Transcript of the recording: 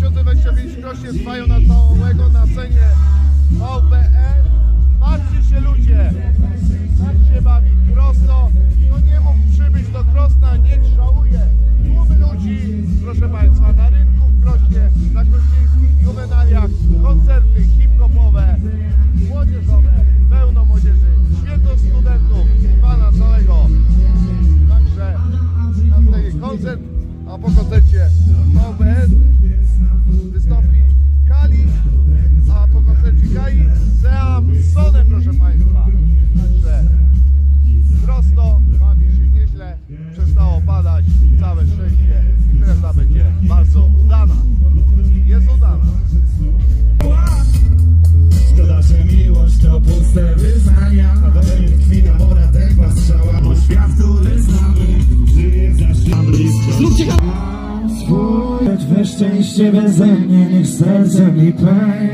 2025 w Krośnie trwają na całego na scenie VBN. Bawcie się ludzie, tak się bawi Krosno. Kto nie mógł przybyć do Krosna, niech żałuje. Tłumy ludzi, proszę Państwa, na rynku w Krośnie, na krośnieńskich juwenaliach, koncerty hip-hopowe, młodzieżowe, pełno młodzieży, święto studentów, pana całego. Także na scenie koncert, a po koncercie VBN wystąpi Kali, a po koncercie Kai Seamsonem, proszę Państwa. Także prosto, bawi się nieźle, przestało padać, całe szczęście. Impreza będzie bardzo udana. Jest udana. Szkoda, że miłość to puste wyznania, a we mnie tkwi na moradekła strzała. Bo świat, który znamy, żyje za blisko. Swój, lecz we szczęście beze mnie, niech serce mi pęka.